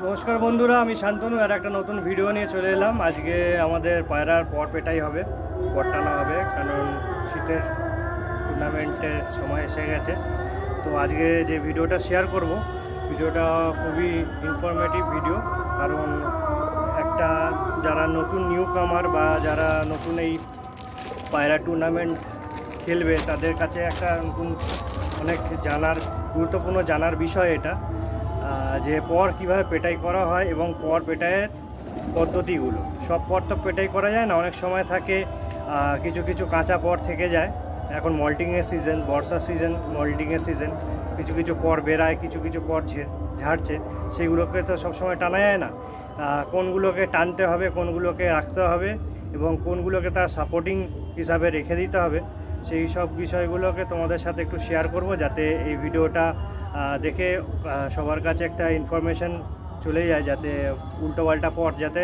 নমস্কার বন্ধুরা, আমি শান্তনু আর একটা নতুন ভিডিও নিয়ে চলে এলাম। আজকে আমাদের পায়রার পর পেটাই হবে, পর টানা হবে, কারণ শীতের টুর্নামেন্টের সময় এসে গেছে। তো আজকে যে ভিডিওটা শেয়ার করব, ভিডিওটা খুবই ইনফরমেটিভ ভিডিও। কারণ একটা যারা নতুন নিউ কামার বা যারা নতুন এই পায়রা টুর্নামেন্ট খেলবে তাদের কাছে একটা নতুন অনেক গুরুত্বপূর্ণ জানার বিষয় এটা, যে পর কীভাবে পেটাই করা হয় এবং পর পেটাইয়ের পদ্ধতিগুলো। সব পর তো পেটাই করা যায় না, অনেক সময় থাকে কিছু কিছু কাঁচা পর থেকে যায়। এখন মল্টিংয়ের সিজন, বর্ষার সিজন, মল্টিংয়ের সিজন, কিছু কিছু পর বেরায়, কিছু কিছু পর ঝাড়ছে, সেইগুলোকে তো সবসময় টানা যায় না। কোনগুলোকে টানতে হবে, কোনগুলোকে রাখতে হবে এবং কোনগুলোকে তার সাপোর্টিং হিসাবে রেখে দিতে হবে, সেই সব বিষয়গুলোকে তোমাদের সাথে একটু শেয়ার করব, যাতে এই ভিডিওটা দেখে সবার কাছে একটা ইনফরমেশন চলে যায়, যাতে উল্টোপাল্টা পর যাতে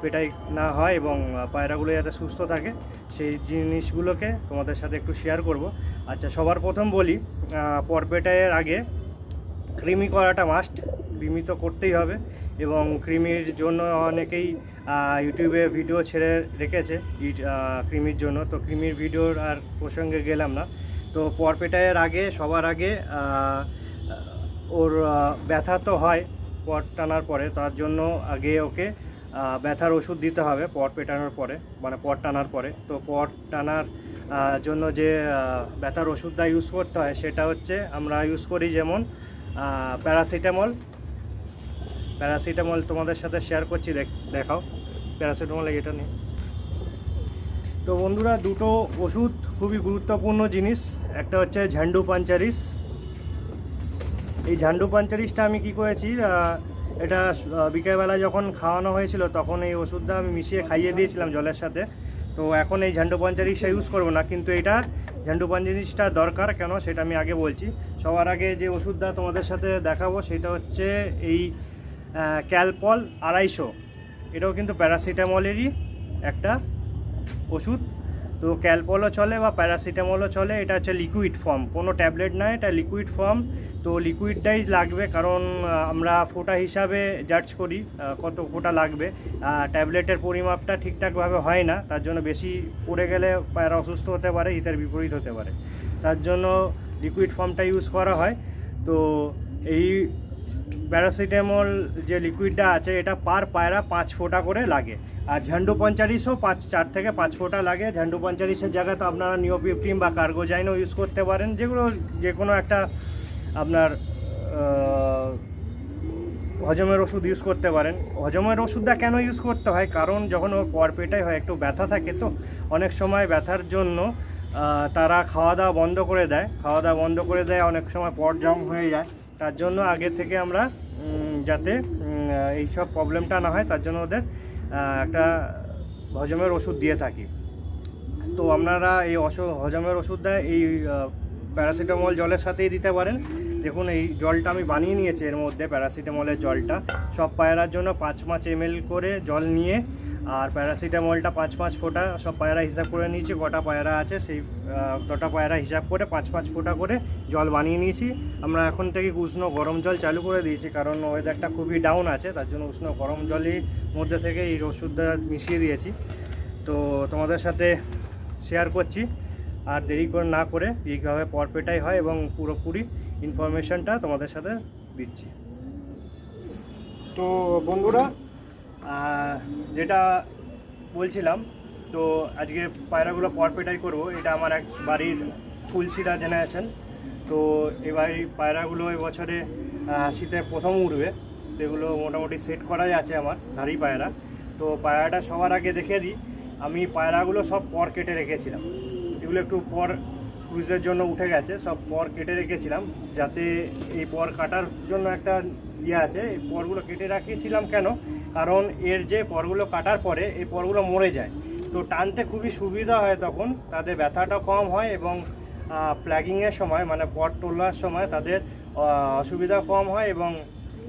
পেটাই না হয় এবং পায়রাগুলো যাতে সুস্থ থাকে, সেই জিনিসগুলোকে তোমাদের সাথে একটু শেয়ার করব। আচ্ছা, সবার প্রথম বলি, পর পেটাইয়ের আগে কৃমি করাটা মাস্ট। কৃমি তো করতেই হবে এবং কৃমির জন্য অনেকেই ইউটিউবে ভিডিও ছেড়ে রেখেছে কৃমির জন্য। তো কৃমির ভিডিওর আর প্রসঙ্গে গেলাম না। তো পর পেটাইয়ের আগে সবার আগে ওর ব্যথা তো হয় পট টানার পরে, তার জন্য আগে ওকে ব্যথার ওষুধ দিতে হবে পট পেটানোর পরে, মানে পট টানার পরে। তো পট টানার জন্য যে ব্যথার ওষুধটা ইউজ করতে হয় সেটা হচ্ছে, আমরা ইউজ করি যেমন প্যারাসিটামল তোমাদের সাথে শেয়ার করছি, দেখাও প্যারাসিটামল এটা নিয়ে। তো বন্ধুরা, দুটো ওষুধ খুবই গুরুত্বপূর্ণ জিনিস। একটা হচ্ছে ঝান্ডু পাঞ্চারিস। এই ঝান্ডু পাঞ্চারিসটা আমি কি করেছি, এটা বিকেলবেলা যখন খাওয়ানো হয়েছিল তখন এই ওষুধটা আমি মিশিয়ে খাইয়ে দিয়েছিলাম জলের সাথে। তো এখন এই ঝান্ডু পাঞ্চারিসটা ইউজ করব না, কিন্তু এটা ঝান্ডু পাঞ্চারিসটা দরকার কেন সেটা আমি আগে বলছি। সবার আগে যে ওষুধটা তোমাদের সাথে দেখাবো সেটা হচ্ছে এই ক্যালপল 250। এটাও কিন্তু প্যারাসিটামলেরই একটা ওষুধ। তো ক্যালপলও চলে বা প্যারাসিটামলও চলে। এটা হচ্ছে লিকুইড ফর্ম, কোনো ট্যাবলেট নয়, এটা লিকুইড ফর্ম। তো লিকুইডটাই লাগবে, কারণ আমরা ফোঁটা হিসাবে জাজ করি কত ফোঁটা লাগবে। ট্যাবলেটের পরিমাপটা ঠিকঠাকভাবে হয় না, তার জন্য বেশি পড়ে গেলে পায়রা অসুস্থ হতে পারে, হিতের বিপরীত হতে পারে। তার জন্য লিকুইড ফর্মটা ইউজ করা হয়। তো এই প্যারাসিটামল যে লিকুইডটা আছে এটা পার পায়রা 5 ফোঁটা করে লাগে। আর ঝান্ডু পাঞ্চারিসও 4 থেকে 5 ফোঁটা লাগে। ঝান্ডু পাঞ্চারিসের জায়গায় তো আপনারা নিওপিপ্টিন বা কার্গোজাইনও ইউজ করতে পারেন, যেগুলো যে কোনো একটা আপনার হজমের ওষুধ ইউজ করতে পারেন। হজমের ওষুধটা কেন ইউজ করতে হয়, কারণ যখন ওর পর পেটাই হয় একটু ব্যথা থাকে, তো অনেক সময় ব্যথার জন্য তারা খাওয়া দাওয়া বন্ধ করে দেয়, অনেক সময় পট জং হয়ে যায়। তার জন্য আগে থেকে আমরা যাতে এইসব প্রবলেমটা না হয় তার জন্য ওদের একটা হজমের ওষুধ দিয়ে থাকি। তো আপনারা এই হজমের ওষুধটা এই প্যারাসিটামল জলের সাথেই দিতে পারেন। দেখুন, এই জলটা আমি বানিয়ে নিয়েছি, এর মধ্যে প্যারাসিটামলের জলটা সব পায়রার জন্য 5 ml করে জল নিয়ে, আর প্যারাসিটামলটা 5 ফোঁটা সব পায়রা হিসাব করে নিয়েছি। কটা পায়রা আছে সেই কটা পায়রা হিসাব করে 5 ফোঁটা করে জল বানিয়ে নিয়েছি। আমরা এখন থেকে উষ্ণ গরম জল চালু করে দিয়েছি, কারণ ওয়েদারটা খুবই ডাউন আছে, তার জন্য উষ্ণ গরম জলের মধ্যে থেকে এই ওষুধটা মিশিয়ে দিয়েছি। তো তোমাদের সাথে শেয়ার করছি, আর দেরি করে না করে এইভাবে পর পেটাই হয় এবং পুরোপুরি ইনফরমেশনটা তোমাদের সাথে দিচ্ছি। তো বন্ধুরা, যেটা বলছিলাম, তো আজকে পায়রাগুলো পর পেটাই করবো। এটা আমার এক বাড়ির ফুলশিরা জেনারেশন। তো এবার এই পায়রাগুলো এবছরে শীতে প্রথম উঠবে, সেগুলো মোটামুটি সেট করাই আছে আমার ধাড়ি পায়রা। তো পায়রাটা সবার আগে দেখে দিই, আমি পায়রাগুলো সব পর কেটে রেখেছিলাম। এগুলো একটু পর ক্রুজের জন্য উঠে গেছে, সব পর কেটে রেখেছিলাম, যাতে এই পর কাটার জন্য একটা আছে। এই পরগুলো কেটে রাখিয়েছিলাম কেন, কারণ এর যে পরগুলো কাটার পরে এই পরগুলো মরে যায়, তো টানতে খুবই সুবিধা হয়, তখন তাদের ব্যথাটা কম হয় এবং প্ল্যাগিংয়ের সময় মানে পর তোলার সময় তাদের অসুবিধা কম হয় এবং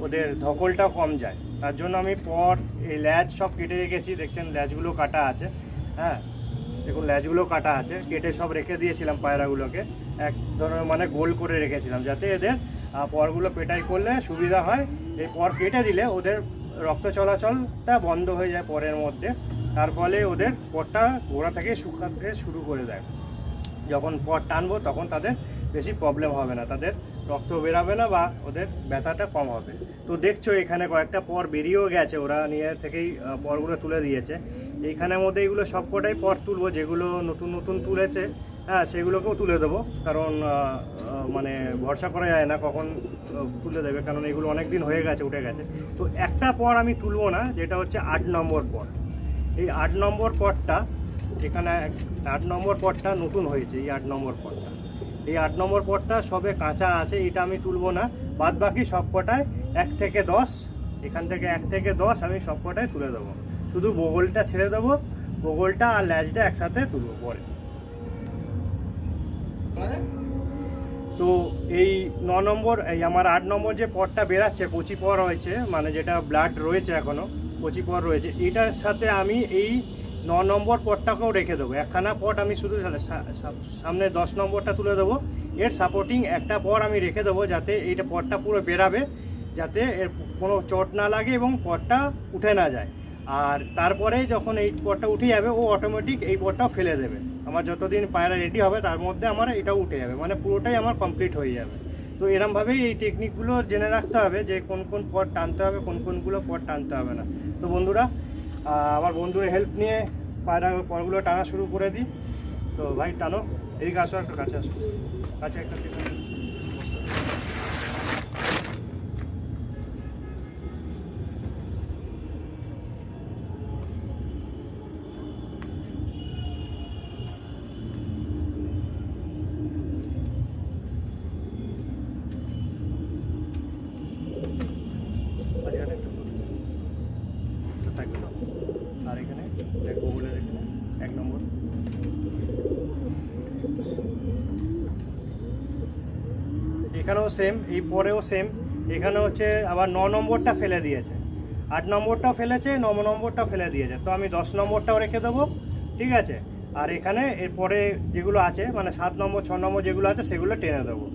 ওদের ধকলটাও কম যায়। তার জন্য আমি পর এই ল্যাজ সব কেটে রেখেছি। দেখছেন ল্যাজগুলো কাটা আছে, হ্যাঁ দেখুন ল্যাজগুলো কাটা আছে, কেটে সব রেখে দিয়েছিলাম পায়রাগুলোকে, এক ধরনের মানে গোল করে রেখেছিলাম, যাতে এদের পরগুলো পেটাই করলে সুবিধা হয়। এই পর কেটে দিলে ওদের রক্ত চলাচলটা বন্ধ হয়ে যায় পরের মধ্যে, তার ফলে ওদের পরটা গোড়া থেকে শুকাতে শুরু করে দেয়। যখন পর টানবো তখন তাদের বেশি প্রবলেম হবে না, তাদের রক্ত বেরাবে না বা ওদের ব্যথাটা কম হবে। তো দেখছো এখানে কয়েকটা পর বেরিয়েও গেছে, ওরা নিয়ে থেকেই পরগুলো তুলে দিয়েছে। এইখানের মধ্যে এগুলো সবকটাই পর তুলবো, যেগুলো নতুন নতুন তুলেছে হ্যাঁ সেগুলোকেও তুলে দেবো, কারণ মানে ভরসা করা যায় না কখন তুলে দেবে, কারণ এগুলো অনেক দিন হয়ে গেছে, উঠে গেছে। তো একটা পর আমি তুলবো না, যেটা হচ্ছে 8 নম্বর পর। এই 8 নম্বর পরটা এখানে 8 নম্বর পরটা নতুন হয়েছে। এই 8 নম্বর পরটা, এই 8 নম্বর পরটা সবে কাঁচা আছে, এটা আমি তুলবো না। বাদ বাকি সব কটায় 1 থেকে 10, এখান থেকে 1 থেকে 10 আমি সব কটায় তুলে দেবো। শুধু বগলটা ছেড়ে দেবো, বগলটা আর ল্যাজটা একসাথে তুলবো পরে। তো এই 9 নম্বর, এই আমার 8 নম্বর যে পরটা বেরাচ্ছে, কচি পর রয়েছে, মানে যেটা ব্লাড রয়েছে এখনও কচি পর রয়েছে, এটার সাথে আমি এই 9 নম্বর পটটাকেও রেখে দেবো। একখানা পট আমি শুধু সামনে 10 নম্বরটা তুলে দেবো, এর সাপোর্টিং একটা পর আমি রেখে দেবো, যাতে এইটা পটটা পুরো বেরাবে, যাতে এর কোনো চোট না লাগে এবং পটটা উঠে না যায়। আর তারপরে যখন এই পটটা উঠে যাবে ও অটোমেটিক এই পটটাও ফেলে দেবে। আমার যতদিন পায়রা রেডি হবে তার মধ্যে আমার এটাও উঠে যাবে, মানে পুরোটাই আমার কমপ্লিট হয়ে যাবে। তো এরমভাবেই এই টেকনিকগুলো জেনে রাখতে হবে যে কোন কোন পট টানতে হবে, কোন কোনগুলো পট টানতে হবে না। তো বন্ধুরা, আমার বন্ধুর হেল্প নিয়ে পায়রা পরগুলো টানা শুরু করে দিই। তো ভাই টানো, এদিকে আসো, একটু কাছে আসো, কাছে একটা আর এখানে গুগলের এখানে 1 নম্বর। এখানেও সেম, এই পরেও সেম। এখানে হচ্ছে আবার 9 নম্বরটা ফেলে দিয়েছে, 8 নম্বরটাও ফেলেছে, 9 নম্বরটাও ফেলে দিয়েছে। তো আমি 10 নম্বরটাও রেখে দেবো, ঠিক আছে। আর এখানে এরপরে যেগুলো আছে মানে 7 নম্বর 6 নম্বর যেগুলো আছে সেগুলো টেনে দেবো।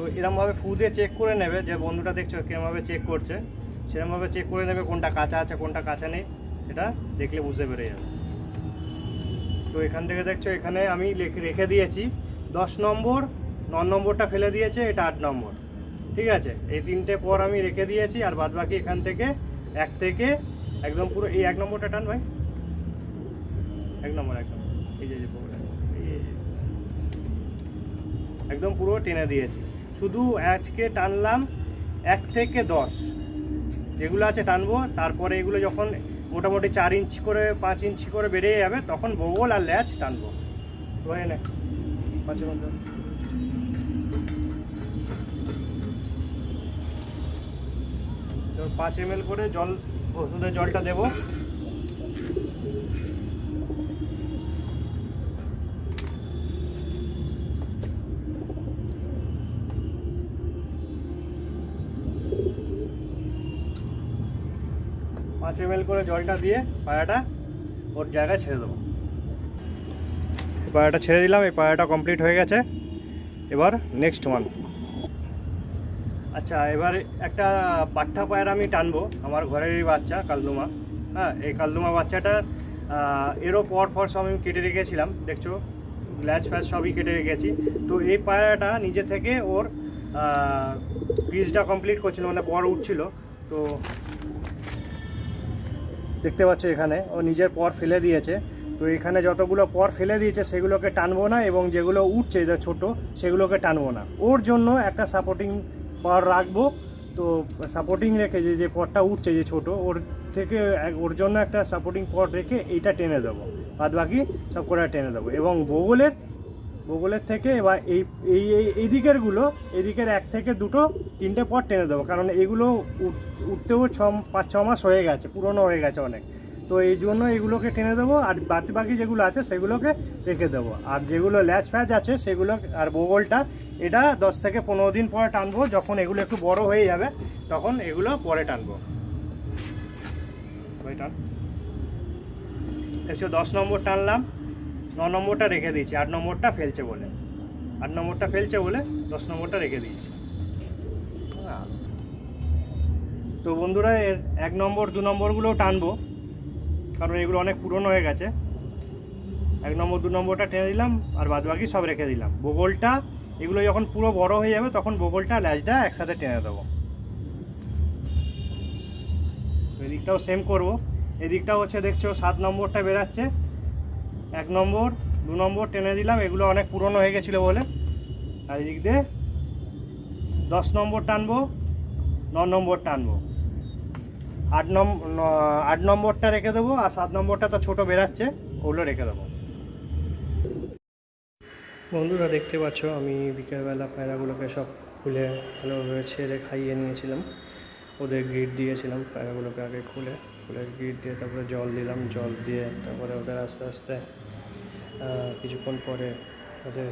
তো এরমভাবে ফু দিয়ে চেক করে নেবে, যে বন্ধুটা দেখছো কীরমভাবে চেক করছে, সেরমভাবে চেক করে নেবে কোনটা কাঁচা আছে কোনটা কাঁচা নেই, এটা দেখলে বুঝতে পেরে যাবে। তো এখান থেকে দেখছো এখানে আমি রেখে দিয়েছি 10 নম্বর, 9 নম্বরটা ফেলে দিয়েছে, এটা 8 নম্বর, ঠিক আছে। এই 3টে পর আমি রেখে দিয়েছি, আর বাদ বাকি এখান থেকে 1 থেকে একদম পুরো এই 1 নম্বরটা টান ভাই, 1 নম্বর একদম এই যে একদম পুরো টেনে দিয়েছি। শুধু আজকে টানলাম 1 থেকে 10 যেগুলো আছে টানবো, তারপরে এগুলো যখন মোটামুটি 4 ইঞ্চি করে 5 ইঞ্চি করে বেরিয়ে যাবে তখন বগল আর ল্যাচ টানবো। ধরে নে 5 মিনিট, তো 5 ml করে জল, ওষুধের জলটা দেবো। পাঁচ ml করে জলটা দিয়ে পায়রাটা ওর জায়গায় ছেড়ে দেবো। পায়রাটা ছেড়ে দিলাম, এই পায়রাটা কমপ্লিট হয়ে গেছে। এবার নেক্সট ওয়ান। আচ্ছা, এবার একটা পাঠা পায়রা আমি টানবো, আমার ঘরেরই বাচ্চা কালদুমা। হ্যাঁ, এই কালদুমা বাচ্চাটার এরও পর সব আমি কেটে রেখেছিলাম, দেখছো গ্ল্যাচ ফ্যাচ সবই কেটে রেখেছি। তো এই পায়রাটা নিজে থেকে ওর পিসটা কমপ্লিট করছিল, মানে পর উঠছিল। তো দেখতে পাচ্ছ এখানে ও নিজের পর ফেলে দিয়েছে। তো এখানে যতগুলো পর ফেলে দিয়েছে সেগুলোকে টানবো না, এবং যেগুলো উঠছে যে ছোটো সেগুলোকে টানবো না। ওর জন্য একটা সাপোর্টিং পর রাখবো। তো সাপোর্টিং রেখে যে পরটা উঠছে যে ছোটো, ওর থেকে ওর জন্য একটা সাপোর্টিং পর রেখে এইটা টেনে দেবো, বাদ বাকি সব করে টেনে দেবো। এবং বগলের থেকে এবার এই দিকেরগুলো, এদিকের 1 থেকে 2 3টে পর টেনে দেবো, কারণ এগুলো উঠতেও 5-6 মাস হয়ে গেছে, পুরনো হয়ে গেছে অনেক। তো এই জন্য এগুলোকে টেনে দেবো, আর বাকি যেগুলো আছে সেগুলোকে রেখে দেবো। আর যেগুলো ল্যাচ ফ্যাচ আছে সেগুলো আর বগলটা, এটা 10 থেকে 15 দিন পরে টানবো। যখন এগুলো একটু বড় হয়ে যাবে তখন এগুলো পরে টানবো। টান একশো 10 নম্বর টানলাম, 9 নম্বরটা রেখে দিয়েছি, 8 নম্বরটা ফেলছে বলে 10 নম্বরটা রেখে দিয়েছি। তো বন্ধুরা এর 1 নম্বর 2 নম্বরগুলোও টানবো, কারণ এগুলো অনেক পুরনো হয়ে গেছে। 1 নম্বর 2 নম্বরটা টেনে দিলাম, আর বাদবাকি সব রেখে দিলাম। বগলটা এগুলো যখন পুরো বড় হয়ে যাবে তখন বগলটা ল্যাচটা একসাথে টেনে দেবো। এদিকটাও সেম করবো। এদিকটাও হচ্ছে দেখছো 7 নম্বরটা বেরাচ্ছে, 1 নম্বর 2 নম্বর টেনে দিলাম, এগুলো অনেক পুরনো হয়ে গেছিলো বলে। আর এদিক দিয়ে 10 নম্বর টানবো, 9 নম্বর টানবো, 8 নম্বরটা রেখে দেবো, আর 7 নম্বরটা তো ছোটো বেরাচ্ছে, ওগুলো রেখে দেবো। বন্ধুরা দেখতে পাচ্ছ আমি বিকেলবেলা পায়রাগুলোকে সব খুলে ভালোভাবে ছেড়ে খাইয়ে নিয়েছিলাম। ওদের গ্রিড দিয়েছিলাম, পায়রাগুলোকে আগে খুলে গ্রিড দিয়ে তারপরে জল দিলাম, জল দিয়ে তারপরে ওদের আস্তে আস্তে কিছুক্ষণ পরে ওদের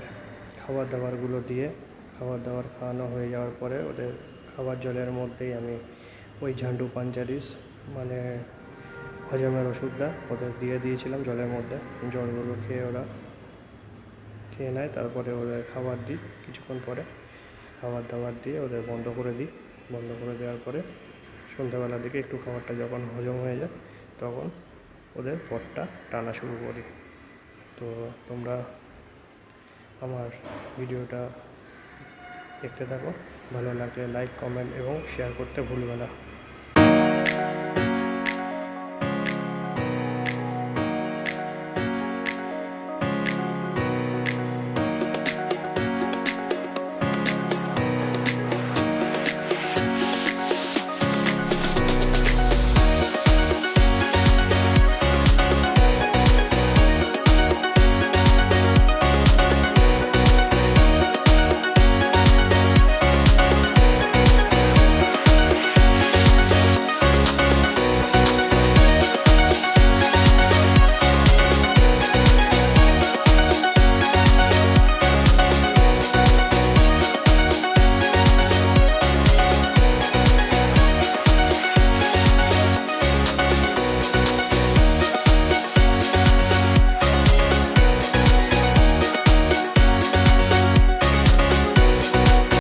খাবার দাবারগুলো দিয়ে খাওয়ানো হয়ে যাওয়ার পরে ওদের খাবার জলের মধ্যেই আমি ওই ঝান্ডু পাঞ্চারিস মানে হজমের ওষুধটা ওদের দিয়ে দিয়েছিলাম জলের মধ্যে। জলগুলো ওরা খেয়ে নেয়, তারপরে ওদের খাবার দিই। কিছুক্ষণ পরে খাবার দাবার দিয়ে ওদের বন্ধ করে দিই। বন্ধ করে দেওয়ার পরে সন্ধ্যাবেলার দিকে একটু খাবারটা যখন হজম হয়ে যায় তখন ওদের পটটা টানা শুরু করি। তো তোমরা আমার ভিডিওটা দেখতে থাকো, ভালো লাগলে লাইক, কমেন্ট এবং শেয়ার করতে ভুলবে না।